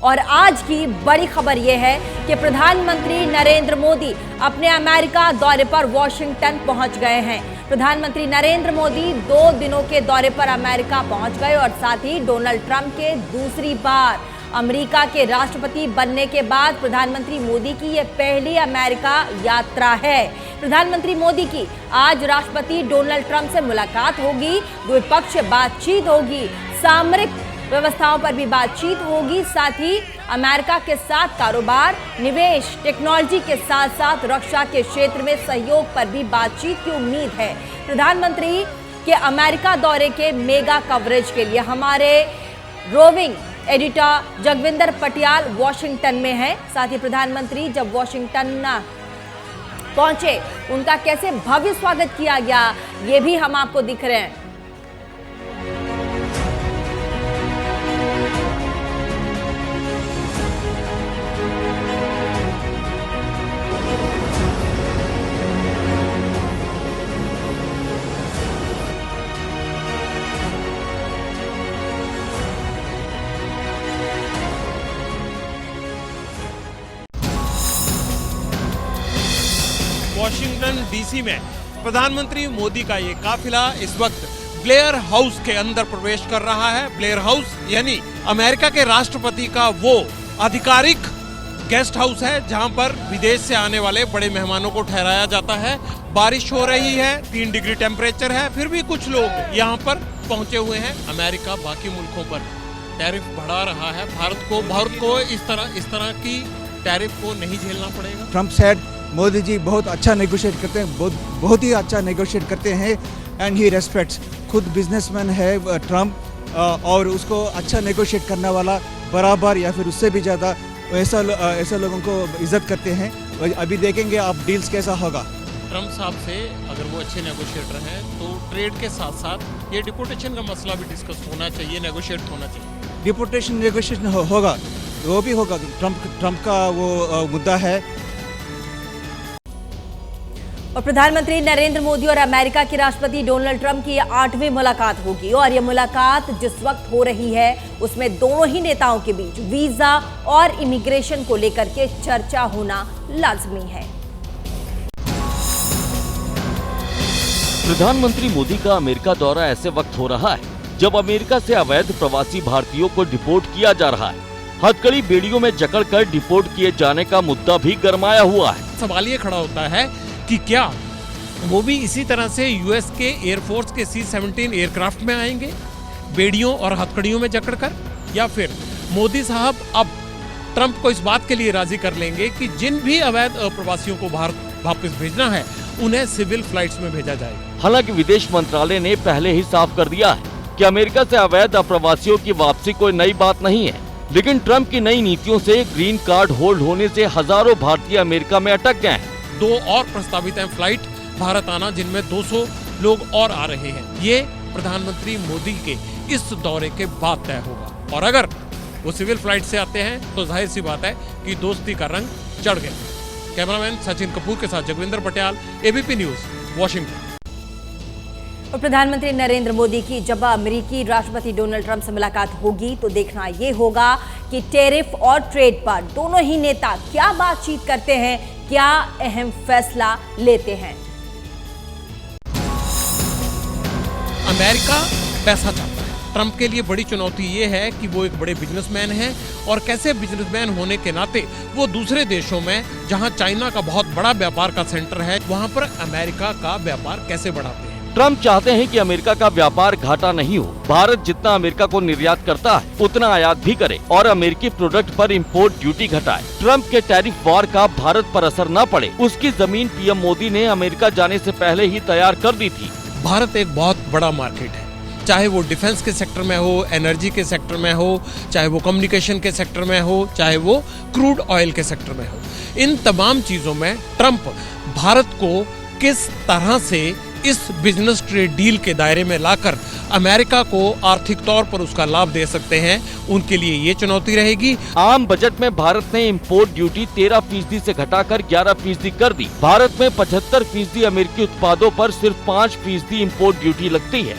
और आज की बड़ी खबर यह है कि प्रधानमंत्री नरेंद्र मोदी अपने अमेरिका दौरे पर वॉशिंगटन पहुंच गए हैं। प्रधानमंत्री नरेंद्र मोदी 2 दिनों के दौरे पर अमेरिका पहुंच गए और साथ ही डोनाल्ड ट्रंप के दूसरी बार अमेरिका के राष्ट्रपति बनने के बाद प्रधानमंत्री मोदी की यह पहली अमेरिका यात्रा है। प्रधानमंत्री मोदी की आज राष्ट्रपति डोनाल्ड ट्रंप से मुलाकात होगी, द्विपक्षीय बातचीत होगी, सामरिक व्यवस्थाओं पर भी बातचीत होगी, साथ ही अमेरिका के साथ कारोबार, निवेश, टेक्नोलॉजी के साथ साथ रक्षा के क्षेत्र में सहयोग पर भी बातचीत की उम्मीद है। प्रधानमंत्री के अमेरिका दौरे के मेगा कवरेज के लिए हमारे roving editor Jagvinder Patial Washington में हैं। साथ ही प्रधानमंत्री जब वॉशिंगटन पहुंचे उनका कैसे भव्य स्वागत किया गया ये भी हम आपको दिख रहे हैं। वॉशिंगटन डीसी में प्रधानमंत्री मोदी का ये काफिला इस वक्त ब्लेयर हाउस के अंदर प्रवेश कर रहा है। ब्लेयर हाउस यानी अमेरिका के राष्ट्रपति का वो आधिकारिक गेस्ट हाउस है जहां पर विदेश से आने वाले बड़े मेहमानों को ठहराया जाता है। बारिश हो रही है, 3 डिग्री टेम्परेचर है, फिर भी कुछ लोग यहाँ पर पहुंचे हुए हैं। अमेरिका बाकी मुल्कों पर टैरिफ बढ़ा रहा है। भारत को इस तरह की टैरिफ को नहीं झेलना पड़ेगा। ट्रंप सेड मोदी जी बहुत अच्छा नेगोशिएट करते हैं, बहुत ही अच्छा नेगोशिएट करते हैं एंड ही रेस्पेक्ट्स। खुद बिजनेसमैन है ट्रंप और उसको अच्छा नेगोशिएट करने वाला बराबर या फिर उससे भी ज़्यादा ऐसा लोगों को इज्जत करते हैं। अभी देखेंगे आप डील्स कैसा होगा। ट्रंप साहब से अगर वो अच्छे नेगोशिएटर हैं तो ट्रेड के साथ साथ ये डिपोर्टेशन का मसला भी डिस्कस होना चाहिए, नेगोशिएट होना चाहिए। डिपोर्टेशन होगा, वो भी होगा। ट्रंप का वो मुद्दा है। और प्रधानमंत्री नरेंद्र मोदी और अमेरिका के राष्ट्रपति डोनाल्ड ट्रंप की 8वीं मुलाकात होगी और यह मुलाकात जिस वक्त हो रही है उसमें दोनों ही नेताओं के बीच वीजा और इमिग्रेशन को लेकर के चर्चा होना लाजमी है। प्रधानमंत्री मोदी का अमेरिका दौरा ऐसे वक्त हो रहा है जब अमेरिका से अवैध प्रवासी भारतीयों को डिपोर्ट किया जा रहा है। हथकड़ी बेड़ियों में जकड़कर डिपोर्ट किए जाने का मुद्दा भी गरमाया हुआ है। सवाल ये खड़ा होता है कि क्या वो भी इसी तरह से यूएस के एयरफोर्स के C-17 एयरक्राफ्ट में आएंगे बेड़ियों और हथकड़ियों में जकड़कर, या फिर मोदी साहब अब ट्रंप को इस बात के लिए राजी कर लेंगे कि जिन भी अवैध प्रवासियों को भारत वापस भेजना है उन्हें सिविल फ्लाइट्स में भेजा जाएगा। हालांकि विदेश मंत्रालय ने पहले ही साफ कर दिया है कि अमेरिका से अवैध अप्रवासियों की वापसी कोई नई बात नहीं है, लेकिन ट्रंप की नई नीतियों से ग्रीन कार्ड होल्ड होने से हजारों भारतीय अमेरिका में अटक गए हैं। 2 और प्रस्तावित हैं फ्लाइट भारत आना, जिनमें 200 लोग और आ रहे हैं। ये प्रधानमंत्री मोदी के इस दौरे के बाद तय होगा और अगर वो सिविल फ्लाइट से आते हैं तो जाहिर सी बात है कि दोस्ती का रंग चढ़ गया। कैमरामैन सचिन कपूर के साथ Jagvinder Patial, ABP news, Washington. और प्रधानमंत्री नरेंद्र मोदी की जब अमेरिकी राष्ट्रपति डोनाल्ड ट्रंप से मुलाकात होगी तो देखना यह होगा कि टैरिफ और ट्रेड पर दोनों ही नेता क्या बातचीत करते हैं, क्या अहम फैसला लेते हैं। अमेरिका पैसा चाहता है। ट्रंप के लिए बड़ी चुनौती ये है कि वो एक बड़े बिजनेसमैन हैं और कैसे बिजनेसमैन होने के नाते वो दूसरे देशों में जहां चाइना का बहुत बड़ा व्यापार का सेंटर है वहां पर अमेरिका का व्यापार कैसे बढ़ाते हैं। ट्रंप चाहते हैं कि अमेरिका का व्यापार घाटा नहीं हो। भारत जितना अमेरिका को निर्यात करता है उतना आयात भी करे और अमेरिकी प्रोडक्ट पर इंपोर्ट ड्यूटी घटाए। ट्रंप के टैरिफ वॉर का भारत पर असर न पड़े, उसकी जमीन पीएम मोदी ने अमेरिका जाने से पहले ही तैयार कर दी थी। भारत एक बहुत बड़ा मार्केट है, चाहे वो डिफेंस के सेक्टर में हो, एनर्जी के सेक्टर में हो, चाहे वो कम्युनिकेशन के सेक्टर में हो, चाहे वो क्रूड ऑयल के सेक्टर में हो। इन तमाम चीजों में ट्रंप भारत को किस तरह से इस बिजनेस ट्रेड डील के दायरे में लाकर अमेरिका को आर्थिक तौर पर उसका लाभ दे सकते हैं, उनके लिए ये चुनौती रहेगी। आम बजट में भारत ने इंपोर्ट ड्यूटी 13% से घटाकर 11% कर दी। भारत में 75% अमेरिकी उत्पादों पर सिर्फ 5% इंपोर्ट ड्यूटी लगती है।